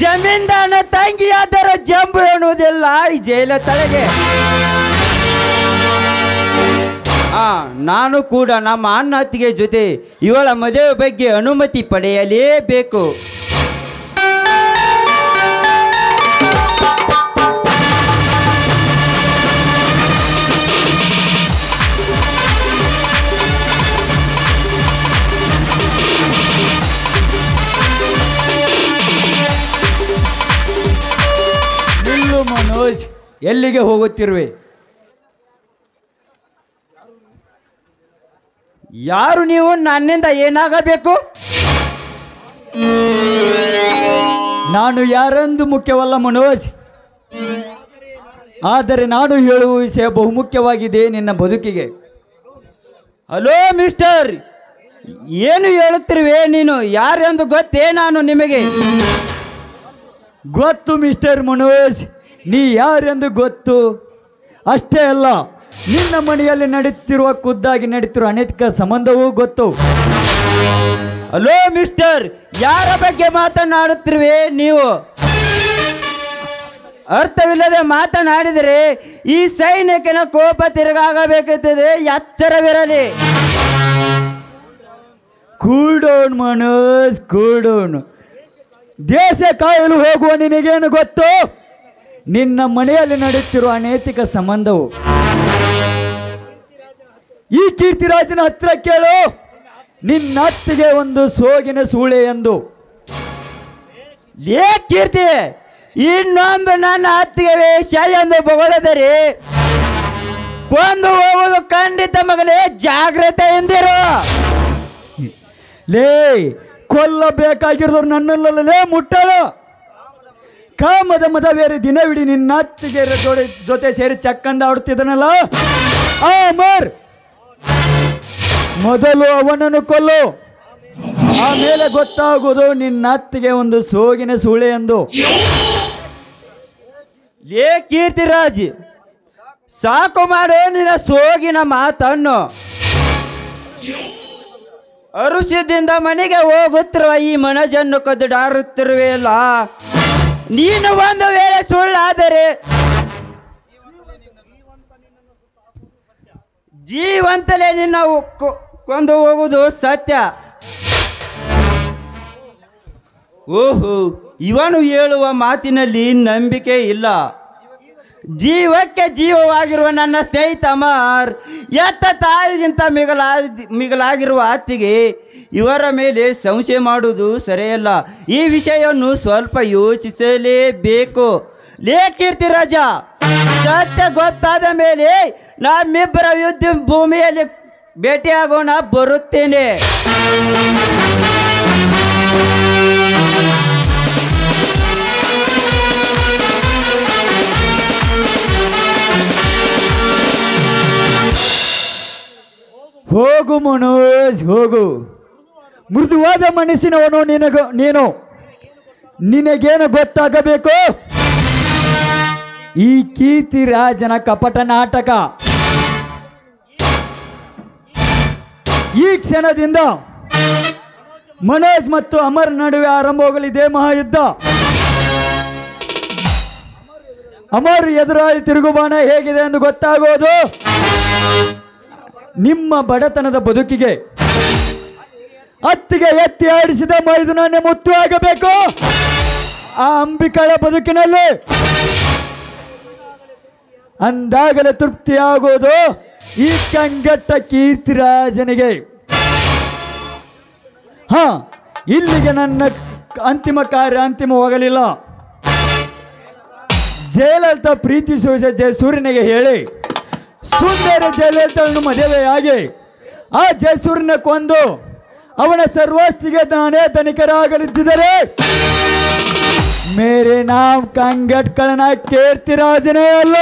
ಜಮೀನ್ದಾರನ ತಂಗಿಯಾದರ ಜಂಬು ಎನ್ನುವುದಿಲ್ಲ ಈ ಜೈಲ ತಳಗೆ. ನಾನು ಕೂಡ ನಮ್ಮ ಅಣ್ಣ ಅತ್ತಿಗೆ ಜೊತೆ ಇವಳ ಮದುವೆ ಬಗ್ಗೆ ಅನುಮತಿ ಪಡೆಯಲೇಬೇಕು. ನಿಲ್ಲು ಮನೋಜ್, ಎಲ್ಲಿಗೆ ಹೋಗುತ್ತಿರುವೆ? ಯಾರು ನೀವು? ನನ್ನಿಂದ ಏನಾಗಬೇಕು? ನಾನು ಯಾರೆಂದು ಮುಖ್ಯವಲ್ಲ ಮನೋಜ್, ಆದರೆ ನಾನು ಹೇಳುವ ವಿಷಯ ಬಹುಮುಖ್ಯವಾಗಿದೆ ನಿನ್ನ ಬದುಕಿಗೆ. ಹಲೋ ಮಿಸ್ಟರ್, ಏನು ಹೇಳುತ್ತಿರುವೆ ನೀನು? ಯಾರೆಂದು ಗೊತ್ತೇ ನಾನು ನಿಮಗೆ? ಗೊತ್ತು ಮಿಸ್ಟರ್ ಮನೋಜ್, ನೀ ಯಾರೆಂದು ಗೊತ್ತು. ಅಷ್ಟೇ ಅಲ್ಲ, ನಿನ್ನ ಮನೆಯಲ್ಲಿ ನಡೀತಿರುವ ಖುದ್ದಾಗಿ ನಡೀತಿರುವ ಅನೇಕ ಸಂಬಂಧವೂ ಗೊತ್ತು. ಹಲೋ ಮಿಸ್ಟರ್, ಯಾರ ಬಗ್ಗೆ ಮಾತನಾಡುತ್ತಿರುವೆ ನೀವು? ಅರ್ಥವಿಲ್ಲದೆ ಮಾತನಾಡಿದರೆ ಈ ಸೈನಿಕನ ಕೋಪ ತಿರುಗಾಗಬೇಕುತ್ತದೆ, ಎಚ್ಚರವಿರಲಿ. Cool down Manoj, cool down. ದೇಶ ಕಾಯಲು ಹೋಗುವ ನಿನಗೇನು ಗೊತ್ತು? ನಿನ್ನ ಮನೆಯಲ್ಲಿ ನಡೆಯುತ್ತಿರುವ ಅನೈತಿಕ ಸಂಬಂಧವು ಈ ಕೀರ್ತಿರಾಜನ ಹತ್ರ ಕೇಳು. ನಿನ್ನ ಅತ್ತಿಗೆ ಒಂದು ಸೋಗಿನ ಸೂಳೆ ಎಂದು. ಏ ಕೀರ್ತಿ, ಇನ್ನೊಂದು ನನ್ನ ಅತ್ತಿಗೆ ವೇಷ ಎಂದು ಬೊಗಳಿದರೆ ಕೊಂದು ಹೋಗುವುದು ಖಂಡಿತ ಮಗನೇ, ಜಾಗ್ರತೆ ಎಂದಿರು. ಲೇ, ಕೊಲ್ಲಬೇಕಾಗಿರೋದು ನನ್ನಲ್ಲೇ ಮುಟ್ಟಲು. ಕಾಮದ ಮದ ಬೇರೆ ದಿನವಿಡೀ ನಿನ್ನ ಅತ್ತಿಗೆ ಜೊತೆ ಸೇರಿ ಚಕ್ಕಂದ ಆಡುತ್ತಿದ್ದನಲ್ಲ ಅಮರ್, ಮೊದಲು ಅವನನ್ನು ಕೊಲ್ಲು, ಆಮೇಲೆ ಗೊತ್ತಾಗುವುದು ನಿನ್ನ ಅತ್ತಿಗೆ ಒಂದು ಸೋಗಿನ ಸೂಳೆ ಎಂದು. ಲೇ ಕೀರ್ತಿರಾಜ್, ಸಾಕು ಮಾಡು ನಿನ್ನ ಸೋಗಿನ ಮಾತನ್ನು. ಅರುಷದಿಂದ ಮನೆಗೆ ಹೋಗುತ್ತಿರುವ ಈ ಮನಜನ್ನು ಕದಡಾರುತ್ತಿರುವೆಯಲ್ಲ, ನೀನು ಒಂದು ವೇಳೆ ಸುಳ್ಳಾದರೆ ಜೀವಂತಲೇ ನಿನ್ನ ಕೊಂದು ಹೋಗುವುದು ಸತ್ಯ. ಓಹೋ, ಇವನು ಹೇಳುವ ಮಾತಿನಲ್ಲಿ ನಂಬಿಕೆ ಇಲ್ಲ. ಜೀವಕ್ಕೆ ಜೀವವಾಗಿರುವ ನನ್ನ ಸ್ನೇಹಿತ ಅಮರ್, ಎತ್ತ ತಾಯಿಗಿಂತ ಮಿಗಲಾಗಿರುವ ಅತ್ತಿಗೆ ಇವರ ಮೇಲೆ ಸಂಶಯ ಮಾಡುವುದು ಸರಿಯಲ್ಲ. ಈ ವಿಷಯವನ್ನು ಸ್ವಲ್ಪ ಯೋಚಿಸಲೇಬೇಕು. ಲೇ ಕೀರ್ತಿರಾಜ, ಸತ್ಯ ಗೊತ್ತಾದ ಮೇಲೆ ನಮ್ಮಿಬ್ಬರ ಯುದ್ಧ ಭೂಮಿಯಲ್ಲಿ ಭೇಟಿಯಾಗೋಣ, ಬರುತ್ತೇನೆ. ಹೋಗು ಮನೋಜ್, ಹೋಗು. ಮೃದುವಾದ ಮನಸ್ಸಿನವನು ನೀನು. ನಿನಗೇನು ಗೊತ್ತಾಗಬೇಕು? ಈ ಕೀರ್ತಿರಾಜನ ಕಪಟ ನಾಟಕ ಈ ಕ್ಷಣದಿಂದ ಮನೋಜ್ ಮತ್ತು ಅಮರ್ ನಡುವೆ ಆರಂಭವಾಗಲಿದೆ ಮಹಾಯುದ್ಧ. ಅಮರ್ ಎದುರಾಳಿ ತಿರುಗುಬಾಣ ಹೇಗಿದೆ ಎಂದು ಗೊತ್ತಾಗೋದು ನಿಮ್ಮ ಬಡತನದ ಬದುಕಿಗೆ. ಅತ್ತಿಗೆ ಎತ್ತಿ ಆಡಿಸಿದ ಮೈದುನನ್ನೇ ಮುತ್ತು ಆಗಬೇಕು ಆ ಅಂಬಿಕಳ ಬದುಕಿನಲ್ಲಿ. ಅಂದಾಗಲೇ ತೃಪ್ತಿಯಾಗೋದು ಈ ಕಂಗಟ್ಟ ಕೀರ್ತಿರಾಜನಿಗೆ. ಇಲ್ಲಿಗೆ ನನ್ನ ಅಂತಿಮ ಕಾರ್ಯ ಅಂತಿಮವಾಗಲಿಲ್ಲ. ಜಯಲಲಿತಾ ಪ್ರೀತಿಸುವ ಜಯಸೂರ್ಯನಿಗೆ ಹೇಳಿ ಸುಂದರ ಜಯಲಲಿತಳನ್ನು ಮದುವೆಯಾಗಿ ಆ ಜಯಸೂರ್ಯನ ಕೊಂದು ಅವನ ಸರ್ವಸ್ತಿಗೆ ನಾನೇ ಧನಿಕರಾಗಲಿದ್ದರೆ ಮೇರೆ ನಾಮ್ ಕಂಗಟ್ಕಳನ ಕೀರ್ತಿರಾಜನೇ ಅಲ್ಲ.